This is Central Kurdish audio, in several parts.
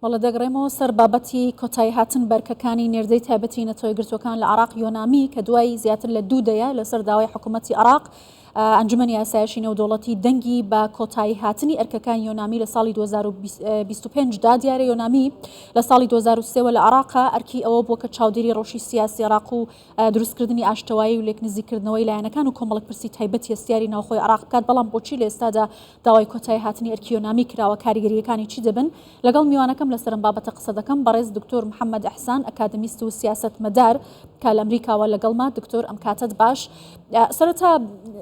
وڵە دەگەڕێمەوە سەر بابەتی کۆتایی هاتن بەرکەکانی نێردەی تایبەتی نەتەوەی گرتوەکان لە عراق یۆنامی کە دوای زیاتر لە 2 دەیە لەسەر داوای حکوومەتی عراق ئەنجومەنی یاسایشی نێودەوڵەتی دەنگی بە کۆتایی هاتنی ئەرکەکان یۆنامی لە ساڵی 2025 دا دیارە یۆنامی لە ساڵی 2023 لە عراقا ئەرکی ئەوە بووە کە چاودێری ڕۆژی سیاسی عراق و دروستکردنی ئاشتەوایی و لێکنزیکردنەوەی لایەنەکان و کۆمەڵک پرسی تایبەتی هەستیاری ناوخۆی عراق بکات بەڵام بۆچی لە ئێستادا داوای کۆتایی هاتنی ئەرکی یۆنامی کراوە کاریگەریەکانی چی دەبن لەگەڵ میوانەکەم لەسەرم بابەتە قسە دەکەم بەڕێز دکتۆر محەممەد ئەحسان ئەکادمیست و سیاست مەدار کە لە ئەمریکاوە لەگەڵما دکتۆر ئەم کاتت باش سەرەتا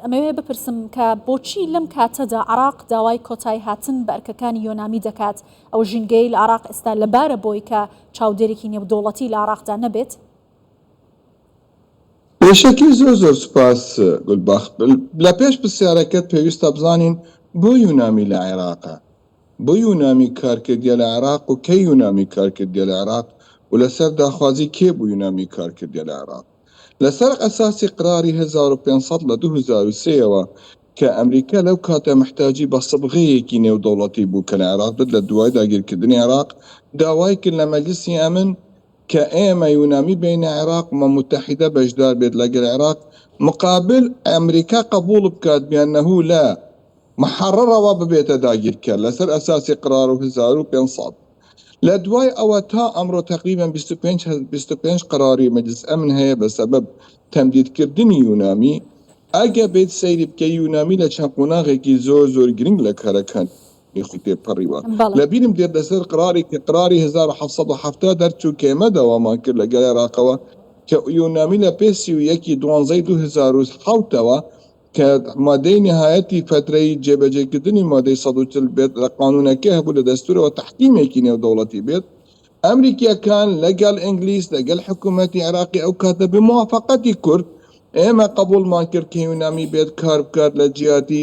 ئەمەوێ بپرسم کە بۆچی لەم کاتەدا عراق داوای کۆتایی هاتن بە ئەرکەکانی یۆنامی دەکات ئەو ژینگەی لە عراق ئێستا لەبارە بۆی کە چاودێرێکی نێودەوڵەتی لە عراقدا نەبێت؟ بێشەکی زۆر سوپاس گولبەخت. لە پێش پرسیارەکەت پێویستە بزانین بۆ یۆنامی لە عێراقە، بۆ یۆنامی کارکردیە لە عێراق و کەی یۆنامی کارکردیە لە عێراق و لەسەر داخوازی کێ بوو یۆنامی کارکردیە لە عێراق. لەسەر ئەساسی قراری 1500 لە 2003ەوە کە ئەمریکا لەو کاتە محتاجی بە سەبغەیەکی نێودەوڵەتی بوو کە لە عێراق بێت لە دوای داگیرکردنی عێراق داوای کرد لە مەجلیسی ئەمن کە ئێمە یۆنامی بینە عێراق و متحیدە بەشدار بێت لەگەڵ عێراق مقابل ئەمریکا قبول بکات بیانەهو لە محرڕەوە ببێتە داگیرکە لەسەر ئەساسی قرار و 1500. لە دوای ئەوە تا ئەمڕۆ تقریبا 25 قراری مەجلس ئەمن هەیە بە سەبەب تەمدیدکردنی یۆنامی. ئەگە بێت سەیری بکە یۆنامی لە چەند قۆناغێکی زۆر گرنگ لە کارەکان پەڕیوە لە بیرم دێت لەسەر قراری کە قراری 1770 دەرچوو کێمە دەوامان کرد لەگەڵ عێراقەوە کە یۆنامی لە پێسی و 1/12/2007ەوە کە مادەی نهایەتی فترەی جێبەجێکردنی مادەی 140 بێت لە قانونەکە هەبوو لە دەستورەوە تحکیمێکی نێودەوڵەتی بێت ئەمریکیەکان لەگەڵ ئینگلیس لەگەڵ حکوومەتی عێراقی ئەو کاتە بموافقەتی کورد ئێمە قبولمان کرد کە یۆنامی بێت کار بکات لە جیاتی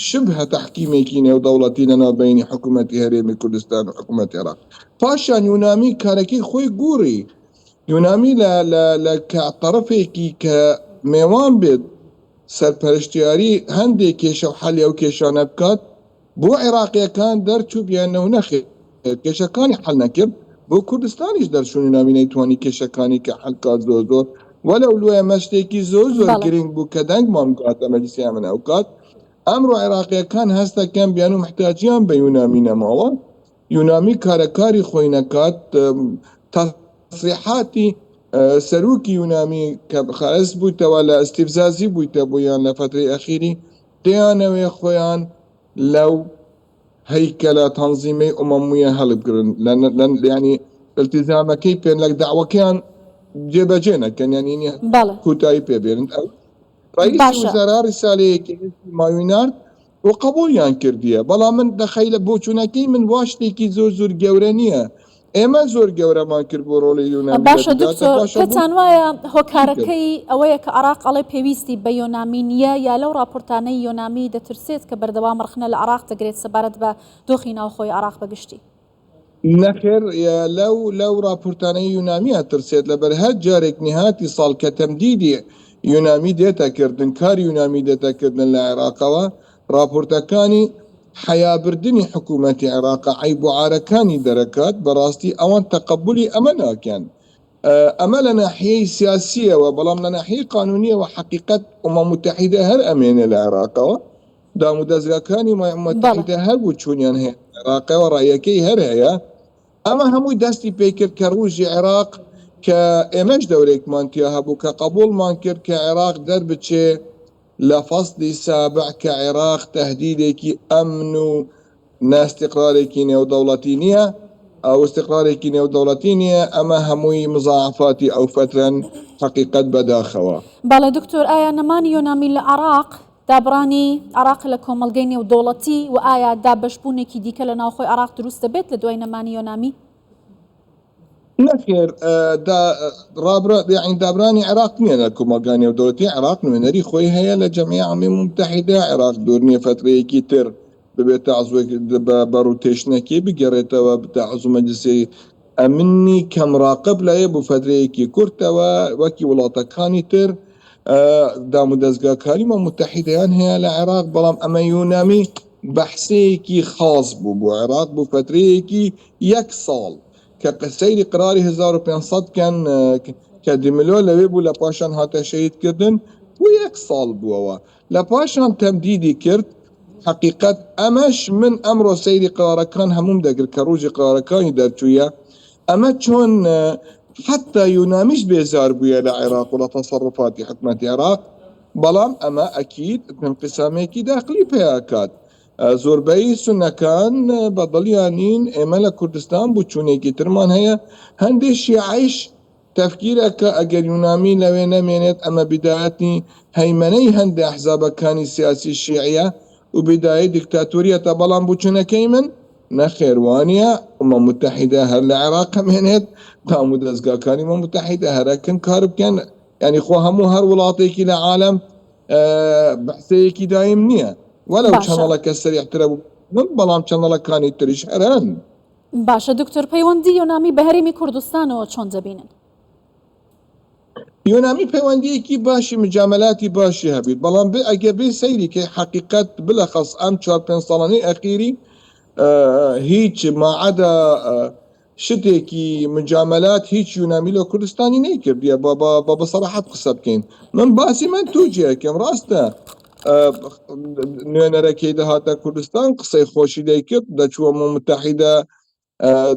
شبه تحکیمێکی نێودەوڵەتی لەناوبینی حکوومەتی هەرێمی کوردستان و حکوومەتی عێراق. پاشان یۆنامی کارەکەی خۆی گوڕی یۆنامی لە طرفێکی کە میوان بێت سەرپەرشتیاری هەندێک کێشە و حەلی ئەو کێشانە بکات بۆ عێراقیەکان دەرچوو بیانەوە نەخێت کێشەکانی حەل نەکرد بۆ کوردستانیش دەرچوون یۆنامی نەیتوانی کێشەکانی کە حەلکات زۆر وەلەو لوێ مەشتێکی زۆر گرنگ بوو کە دەنگمان بکاتە مەجلیسی ئەمن ئەو کات. ئەمڕۆ عێراقیەکان هەستەکەن بیان و محتاجیان بە یۆنامی نەماوە یۆنامی کارەکاری خۆی نەکات. تەسریحاتی سەرۆکی یۆنامی کە خەرس بوویتەوە لە ئەستیفزازی بوویتە بۆیان لە فترەی ئەخیری دەیانەوێ خۆیان لەو هەیکەلە تەنزیمەی ئومەمیە هەڵبگرن ینی التیزامەکەی پێن لە داوەکەیان جێبەجێ نەکەن یعنی کوتایی پێبێنن. ڕئیس وزەرا ساڵەیەکی ماوینارد و قبولیان کردیە بەڵام من دەخەی لە بۆچوونەکەی من واشتێکی زۆر گەورە نییە ئێمە زۆر گەورەمان کرد بۆ ڕۆڵی یۆنامی. باشە دکتۆر پێتان وایە هۆکارەکەی ئەوەیە کە عراق ئەڵێ پێویستی بە یۆنامی نییە یا لەو راپۆرتانەی یۆنامی دەترسێت کە بەردەوام ڕخنە لە عراق دەگرێت سەبارەت بە دۆخی ناوخۆی عراق بەگشتی؟ نەخێر لەو راپۆرتانەی یۆنامیە ترسێت لەبەر هەر جارێک نهاتی ساڵ کە تەمدیدی یۆنامی دێتەکردن کاری یۆنامی دێتەکردن لە عێراقەوە راپۆرتەکانی حیابردنی حکوومەتی عێراق عیب و عارەکانی دەرەکات بەڕاستی ئەوان تەقبولی ئەمە ناکەن. ئەمە لە ناحیەی سیاسیەوە بەڵام لە ناحیەی قانونیەوە حقیقت ئومە متحیدە هەر ئەمێنێ لە عێراقەوە دام و دەستگاکانی متحیدە هەر بوو چوونیان هەیە عێراقەوە ڕایەکەی هەر هەیە. ئەمە هەمووی دەستی پێکرد کە ڕوژی عێراق کە ئێمەش دەورێکمانتیا هەبوو کە قبولمان کرد کە عێراق دەربچێ لە فەسلی سابع کە عێراق تەهدیدێکی ئەمن و ناستیقرارێکی نێودەوڵەتی نییە ئەو استیقرارێکی نێودەوڵەتی نییە ئەمە هەمووی مزاعفاتی ئەو فترەن حقیقت بەداخەوە. باڵێ دکتۆر ئایا نەمانی یۆنامی لە عراق دابڕانی عراق لە کۆمەلگەی نێودەوڵەتی و ئایا دابەشبوونێکی دیکە لە ناوخۆی عراق دروست دەبێت لە دوای نەمانی یۆنامی؟ نەخێر دابرانی عێراق نییە لە کۆمەلگای نێودەوڵەتی عێراق نوێنەری خۆی هەیە لە جەمیع عەمی متحیدە عێراق دوور نییە فترەیەکی تر ببێتە بە ڕوتێشنەکەی بگەڕێتەوە بتەعەزوو مەجلیسی ئەمنی کەم ڕاقب لایە بۆ فترەیەکی کورتەوە وەکی وڵاتەکانی تر دام و دەستگاکاریمە متحیدەیان هەیە لە عێراق بەڵام ئەمە یۆنامی بەحسەیەکی خاص بوو بۆ عێراق بوو فترەیەکی 1 ساڵ کە سەیری قراری 1500 کە دیملۆ لەوێ بوو لە پاشان هاتە شەهیدکردن بۆ 1 ساڵ بووەوە لە پاشان تەمدیدی کرد حقیقت ئەمەش من ئەمڕۆ سەیری قرارەکان هەموم دەگرت کە ڕۆژی قرارەکانی دەرچوویە ئەمە چۆن حتى یونامیش بێزار بووە لە عێراق و لە تەسەڕوفاتی حکومەتی عێراق بەڵام ئەمە ئەکید انقسامێکی داخلی پێیاکات زۆربەی سونەکان بە دڵیانین ئێمە لە کوردستان بوو چوونێکی ترمان هەیە هەندێک شیعیش تفکیرە کە ئەگەر یونامی لەوێ نەمێنێت ئەمە بدایەتی هەیمەنەی هەندێک ئەحزابەکانی سیاسی شیعە و بدایە دیکتاتوریەتە بەڵام بووچونەکەی من نەخێوانە ئەمە متحیدە هەر لە عێراق هەمێنێت تام و دەستگاکانی مە متحیدە هەرەکن کار بکەن ینی خۆ هەموو هەر وڵاتێکی لە عالم بەحسەیەکی دایم نییە وەلو چەنەڵەکە سەریعترە بوو من بەڵام چەنەڵەکانی تریش هەرن باشە دکتۆر پەیوەندی یۆنامی بە هەرێمی کوردستانەوە چۆن دەبینن یۆنامی پەیوەندیەکی باشی مجاملاتی باشی هەبێت بەڵام بێ ئەگە بێ سەیری کە حقیقت بلەخەس ئەم 4-5 ساڵانەی ئەخیری هیچ ماعەدا شتێکی مجاملات هیچ یونامی لە کوردستانی نەیکردیە بە بەسەراحەت قسە بکەین من باسی من تووجێکم ڕاستە نوێنەرەکەی دەهاتە کوردستان قسەی خۆشی دەیکرد دەچووە متحیدە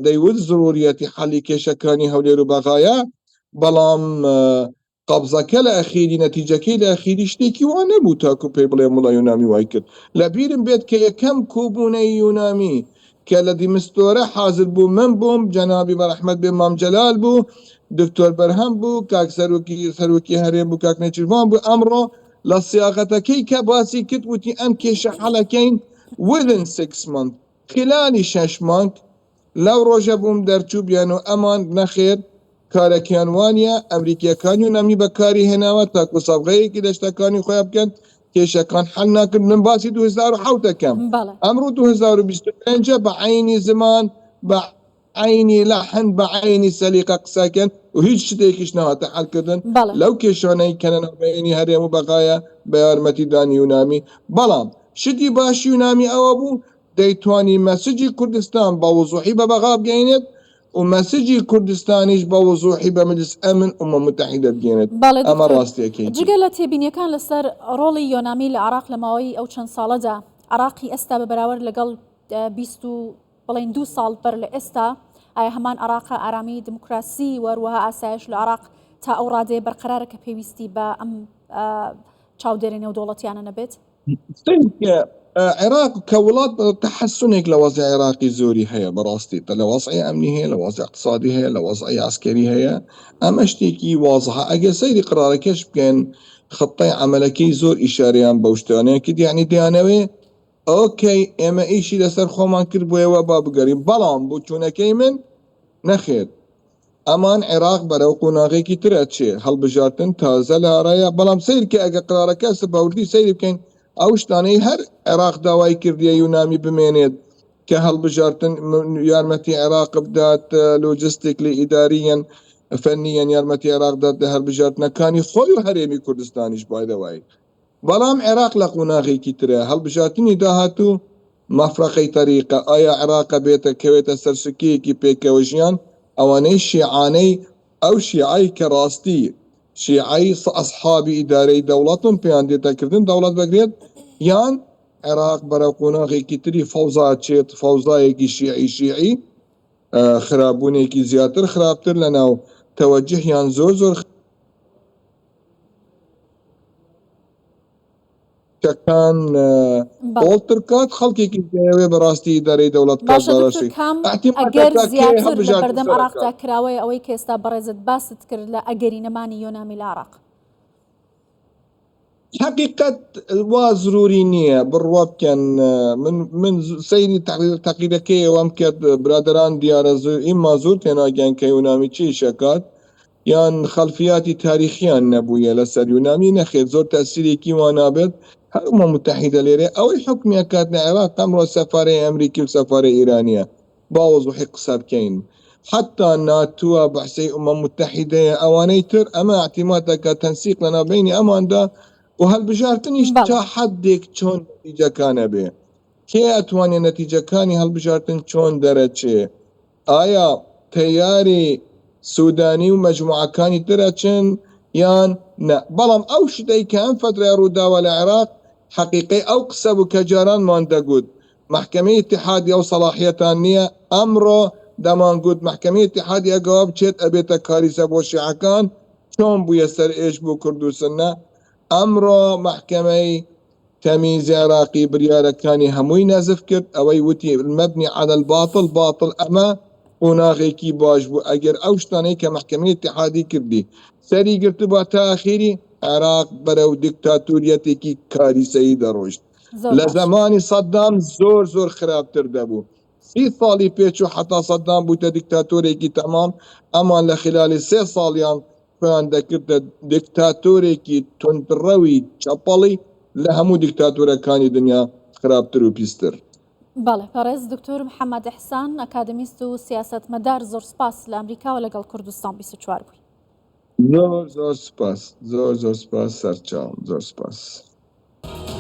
دەیوت ضروریەتی حەلی کێشەکانی هەولێر و بەغایە بەڵام قبزەکە لە ئەخیری نەتیجەکەی لە ئەخیری شتێکی وان نەبوو تاکو پێی بڵێ وڵا یونامی وای کرد لە بیرم بێت کە یەکەم کۆبوونەی یونامی کە لە دیمستۆرە حازر بوو من بووم جەنابی بەرەحمەت بێ مام جەلال بوو دکتۆر بەرهەم بوو کاک سەرۆکی هەرێم بوو کاک نێچیروان بوو ئەمڕۆ لە سیاقەتەکەی کە باسی کرد وتی ئەم کێشە حەڵەکەین within 6 months خلالی 6 مانگ لەو ڕۆژە بووم دەرچوو بیان و ئەمان نەخێر کارەکیان وانە ئەمریکیەکان و نامی بەکاری هێناوە تاکو سەبغەیەکی دەشتەکانی خۆیان بکەن کێشەکان حل ناکرد من باسی 2010 دەکەم ئەمڕۆ 2025 بە عینی زمان بە عینی لەحن بە عینی سەلیقە قسەکەن و هیچ شتێکیش نەهاتە حەلکردن لەو کێشانەی کەنەناوبینی هەرێم و بەغایە بە یارمەتی دانی یونامی بەڵام شتی باشی یونامی ئەوە بوو دەیتوانی مەسجی کوردستان بە وزوحی بە بەغا بگەینێت ومەسجی کوردستانیش بە وزوحی بە مجلس ئەمن ئومە متحیدە بگەێنێت ئەمە ڕاستیەکەی جگە لە تێبینیەکان لەسەر ڕۆڵی یۆنامی لە عراق لە ماوەی ئەو چەند ساڵەدا عراقی ئێستا بە بەراورد لەگەڵ 22 ساڵ بەر لە ئێستا ئایا هەمان عراقە ئارامی دموکراسی وەروەها ئاسایش لە عراق تا ئەو ڕادێ بەرقرارە کە پێویستی بە ئەم چاودێری نێودوڵەتیانە نەبێت عێراق کە وڵات تحسنێک لە وەزعی عێراقی زۆری هەیە بەڕاستی لە وەزعی ئەمنی هەیە لە وەزع اقتصادی هەیە لە وەزعی عسکەری هەیە ئەمە شتێکی وازها ئەگەر سەیری قرارەکەش بکەن خطەی عملەکەی زۆر ئیشارەیان بەو شتانەیە کرد یعنی دیانەوێ ئۆکەی ئێمە ئیشی لەسەر خۆمان کرد بۆیەوە با بگەڕین بەڵام بۆ چوونەکەی من نەخێت ئەمان عێراق بەرەو قۆناغێکی ترە چێ هەڵبژارتن تازە لە ئارایە بەڵام سیر کە ئەگە قرارەکە سەباوردی سەیری بکەین ئەو شتانەی هەر عێراق داوای کردیە یونامی بمێنێت کە هەڵبژارتن یارمەتی عێراق بدات لۆجستیکلی ئیداریەن فەنیەن یارمەتی عێراق دات لە هەڵبژارتنەکانی خۆی و هەرێمی کوردستانیش بایدەوای بەڵام عێراق لە قۆناغێکی ترە هەڵبژارتنی داهاتوو مەفرەقەی تەریقە ئایا عێراقە بێتە کەوێتە سەرسکیەکی پێکەوە ژیان ئەوانەی شیعانەی ئەو شیعی کە ڕاستی شیعی ئەصحابی ئیدارەی دەوڵەتم پێیان دێتەکردن دەوڵەت بەگرێت یان عێراق بەرەو قۆناغێکی تری فەوزا چێت فەوزایەکی شیعی خراببوونێکی زیاتر خراپتر لە ناو تەوەجهیان زۆر کەکان ئۆڵتر کات خەڵکێکی دەوێ بەڕاستی دەرەی دەوڵەت کاتدارەشی ئەگەر زیاتر لە بەردەم عراقدا کراوەیە ئەوەی کە ئێستا بەڕێزت باست کرد لە ئەگەرینەمانی یۆنامی لە عراق حقیقت وا ضروری نییە بڕوا بکەن من سەیری تەقیدەکەی ئەوەم کرد برادران دیارە ئیما زۆر تێناگەیان کە یۆنامی چی شەکات یان خەلفیاتی تاریخیان نەبوویە لەسەر یۆنامی نەخێت زۆر تەسیرێکی وانابێت هەرمە متحیدە لێرێ ئەوەی حکومیەکات لە عێراق ئەمڕۆ سەفارەی ئەمریکی و سەفارەی ئیرانیە باوەزوحی قسە بکەین حتى ناتوە بەحسەی ئومە متحیدەیە ئەوانەی تر ئەمە احتیمات دەکات تەنسیق لە ناوبینی ئەماندا و هەڵبژارتنیش تا حدێک چۆن نتیجەکانە بێ کێ ئەتوانێت نەتیجەکانی هەڵبژارتن چۆن دەرەچێ ئایا تەیاری سوودانی و مەجموعەکانی ترەچن یان نە بەڵام ئەو شتەی کە ئەم فترە ڕووداوە لە عێراق حقیقی ئەو قسە بوو کە جارانمان دەگوت محکمەی اتحادی ئەو سەلاحیەتان نییە ئەمڕۆ دەمانگوت محکمەی اتحادی ئەگەوە بچێت ئەبێتە کاریسە بۆ شیعەکان چۆن بووە سەر ئێش بۆ کورد و سنە ئەمڕۆ محکمەی تەمیزی عێراقی بریارەکانی هەمووی نەزف کرد ئەوەی وتی مەبنی عەلە الباطل باطل ئەمە قۆناغێکی باش بوو ئەگەر ئەو شتانەی کە محکمەی اتحادی کردی سەری گرتبووە تا ئاخیری عێراق بەرەو دیکتاتوریەتێکی کاریسەیی دەڕۆیشت لە زمانی سەدام زۆر خراپتر دەبوو 30 ساڵی پێچ و حتا سەدام بووتە دیکتاتۆرێکی تەمام ئەمان لە خلالی 3 ساڵیان خۆیان دەکردە دیکتاتۆرێکی تندڕەوی چەپەڵی لە هەموو دیکتاتۆرەکانی دنیا خراپتر و پیستر. بەڵێ پەرێز دکتۆر محەممەد ئەحسان ئەکادمیست و سیاستمەدار زۆر سپاس لە ئەمریکا و لەگەڵ کوردستان 24 بووی. زۆر سپاس زۆر سپاس سەرچاوم زۆر سپاس.